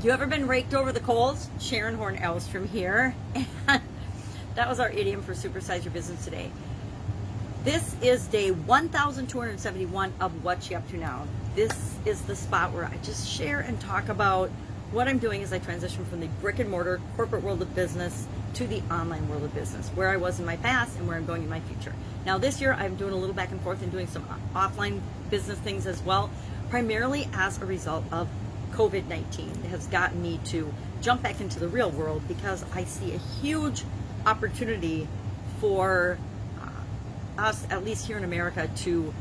You ever been raked over the coals? Sharon Horne-Ellstrom here. And that was our idiom for Supersize Your Business today. This is day 1,271 of What You Up To Now. This is the spot where I just share and talk about what I'm doing as I transition from the brick and mortar corporate world of business to the online world of business, where I was in my past and where I'm going in my future. Now this year I'm doing a little back and forth and doing some offline business things as well, primarily as a result of COVID-19 has gotten me to jump back into the real world because I see a huge opportunity for us, at least here in America, to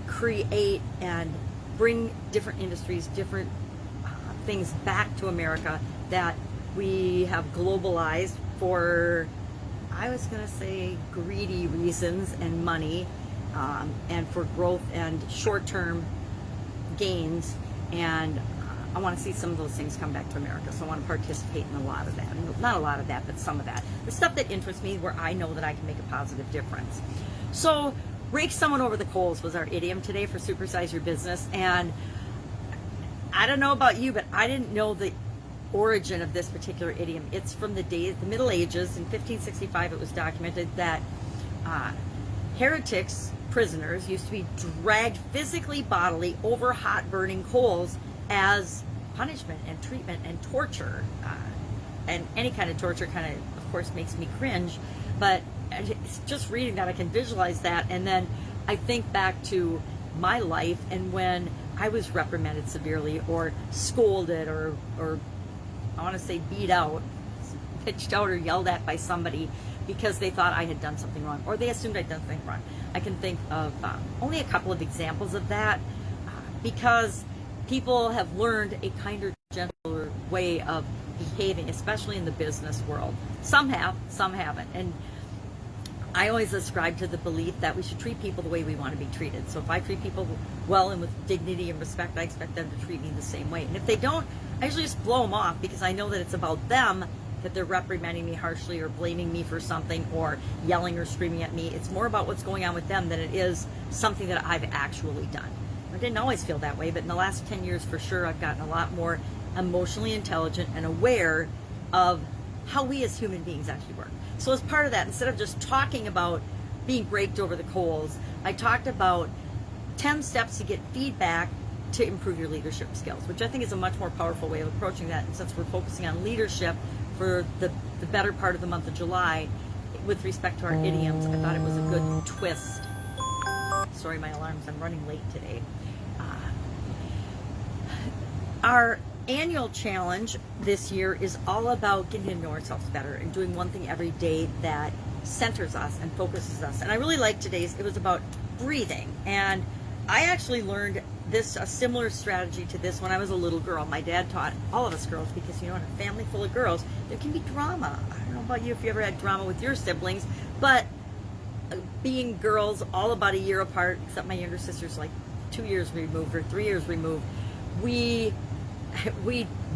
create and bring different industries, different things back to America that we have globalized for, I was going to say, greedy reasons and money, and for growth and short-term gains. And I want to see some of those things come back to America, so I want to participate in a lot of that. Not a lot of that, but some of that. The stuff that interests me, where I know that I can make a positive difference. So, rake someone over the coals was our idiom today for Supersize Your Business. And I don't know about you, but I didn't know the origin of this particular idiom. It's from the Middle Ages. In 1565, it was documented that heretics, prisoners, used to be dragged physically, bodily, over hot burning coals as punishment and treatment and torture. And any kind of torture kind of course, makes me cringe. But it's just reading that, I can visualize that. And then I think back to my life and when I was reprimanded severely or scolded or I want to say beat out, pitched out or yelled at by somebody because they thought I had done something wrong or they assumed I'd done something wrong. I can think of only a couple of examples of that because people have learned a kinder, gentler way of behaving, especially in the business world. Some have, some haven't. And I always ascribe to the belief that we should treat people the way we want to be treated. So if I treat people well and with dignity and respect, I expect them to treat me the same way. And if they don't, I usually just blow them off because I know that it's about them, that they're reprimanding me harshly or blaming me for something or yelling or screaming at me. It's more about what's going on with them than it is something that I've actually done. I didn't always feel that way, but in the last 10 years for sure, I've gotten a lot more emotionally intelligent and aware of how we as human beings actually work. So as part of that, instead of just talking about being raked over the coals, I talked about 10 steps to get feedback to improve your leadership skills, which I think is a much more powerful way of approaching that. And since we're focusing on leadership for the better part of the month of July, with respect to our idioms, I thought it was a good twist. Sorry, my alarms, I'm running late today. Our annual challenge this year is all about getting to know ourselves better and doing one thing every day that centers us and focuses us. And I really liked today's. It was about breathing. And I actually learned a similar strategy to this when I was a little girl. My dad taught all of us girls because, you know, in a family full of girls, there can be drama. I don't know about you if you ever had drama with your siblings, but being girls all about a year apart, except my younger sister's like 2 years removed or 3 years removed, we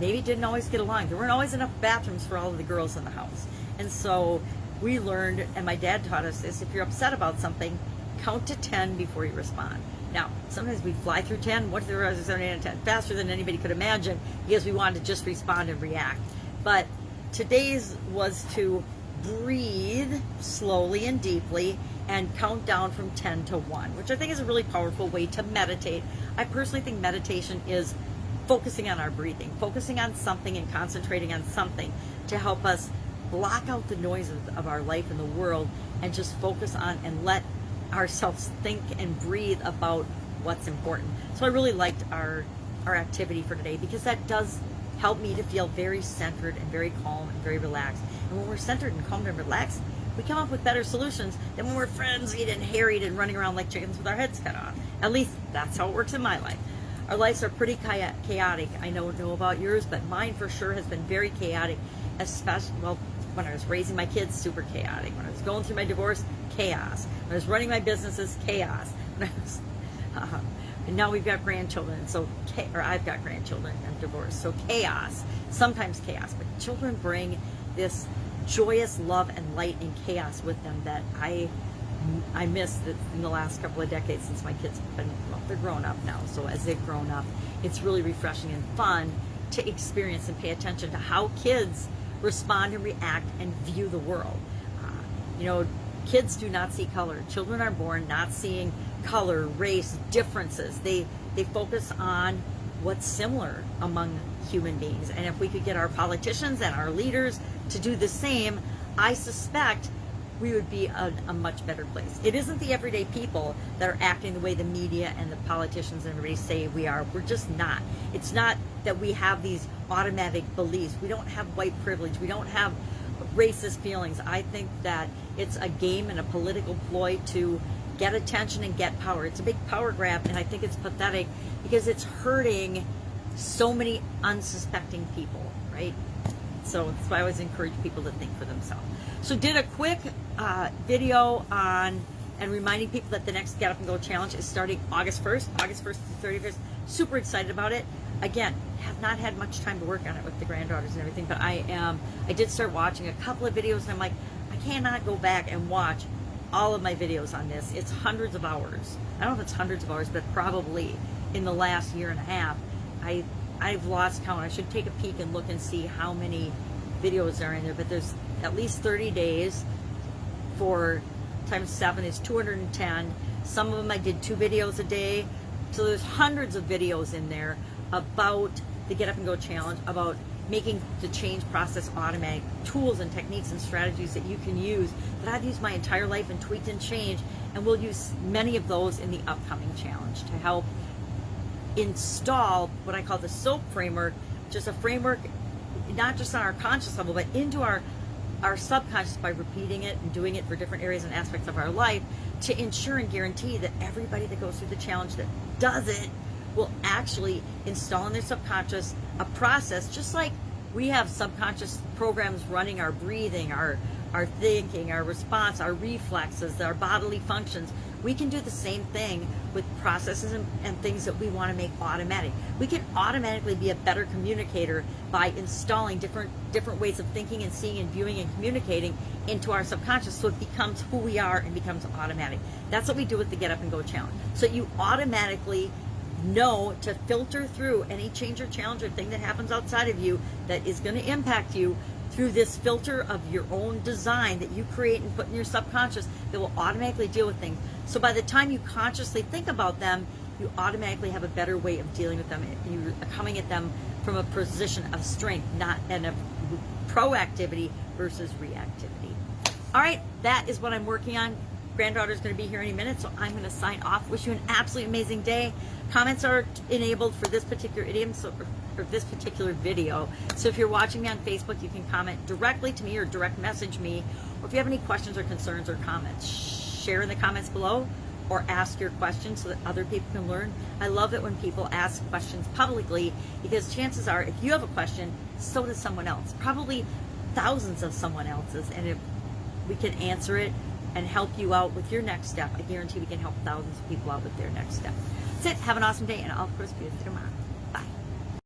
maybe didn't always get along. There weren't always enough bathrooms for all of the girls in the house. And so we learned, and my dad taught us this, if you're upset about something, count to 10 before you respond. Now, sometimes we fly through 10, what if there was 7, 8, and 10, faster than anybody could imagine because we wanted to just respond and react. But today's was to breathe slowly and deeply and count down from 10 to 1, which I think is a really powerful way to meditate. I personally think meditation is focusing on our breathing, focusing on something and concentrating on something to help us block out the noise of our life in the world and just focus on and let ourselves think and breathe about what's important. So I really liked our activity for today because that does help me to feel very centered and very calm and very relaxed. And when we're centered and calm and relaxed, we come up with better solutions than when we're frenzied and harried and running around like chickens with our heads cut off. At least that's how it works in my life. Our lives are pretty chaotic. I don't know about yours, but mine for sure has been very chaotic, especially, well, when I was raising my kids, super chaotic. When I was going through my divorce, chaos. When I was running my businesses, chaos. When I was, and now we've got grandchildren, so or I've got grandchildren and divorced, so chaos. Sometimes chaos, but children bring this joyous love and light and chaos with them that I missed in the last couple of decades since my kids have been, well, they're grown up now. So as they've grown up, it's really refreshing and fun to experience and pay attention to how kids respond and react and view the world. You know, kids do not see color. Children are born not seeing color, race, differences. They focus on what's similar among human beings. And if we could get our politicians and our leaders to do the same, I suspect we would be a much better place. It isn't the everyday people that are acting the way the media and the politicians and everybody say we are. We're just not. It's not that we have these automatic beliefs. We don't have white privilege. We don't have racist feelings. I think that it's a game and a political ploy to get attention and get power. It's a big power grab, and I think it's pathetic because it's hurting so many unsuspecting people, right? So that's why I always encourage people to think for themselves. So did a quick video on and reminding people that the next Get Up and Go challenge is starting August 1st to 31st. Super excited about it. Again, have not had much time to work on it with the granddaughters and everything, but I did start watching a couple of videos, and I'm like, I cannot go back and watch all of my videos on this. It's hundreds of hours. I don't know if it's hundreds of hours, but probably in the last year and a half, I've lost count. I should take a peek and look and see how many videos are in there, but there's at least 30 days for times 7 is 210. Some of them I did 2 videos a day. So there's hundreds of videos in there about the Get Up and Go challenge, about making the change process automatic, tools and techniques and strategies that you can use that I've used my entire life and tweaked and changed, and we'll use many of those in the upcoming challenge to help install what I call the SOAP framework, which is a framework not just on our conscious level, but into our subconscious by repeating it and doing it for different areas and aspects of our life to ensure and guarantee that everybody that goes through the challenge that does it will actually install in their subconscious a process, just like we have subconscious programs running our breathing, our thinking, our response, our reflexes, our bodily functions. We can do the same thing with processes and things that we want to make automatic. We can automatically be a better communicator by installing different ways of thinking and seeing and viewing and communicating into our subconscious, so it becomes who we are and becomes automatic. That's what we do with the Get Up and Go challenge. So you automatically know to filter through any change or challenge or thing that happens outside of you that is going to impact you through this filter of your own design that you create and put in your subconscious that will automatically deal with things. So by the time you consciously think about them, you automatically have a better way of dealing with them. You're coming at them from a position of strength, not in a proactivity versus reactivity. All right, that is what I'm working on. Granddaughter's going to be here any minute, so I'm going to sign off. Wish you an absolutely amazing day. Comments are enabled for this particular idiom, or this particular video. So if you're watching me on Facebook, you can comment directly to me or direct message me. Or if you have any questions or concerns or comments, share in the comments below or ask your questions so that other people can learn. I love it when people ask questions publicly, because chances are if you have a question, so does someone else. Probably thousands of someone else's. And if we can answer it and help you out with your next step, I guarantee we can help thousands of people out with their next step. That's it. Have an awesome day, and I'll, of course, be with you tomorrow.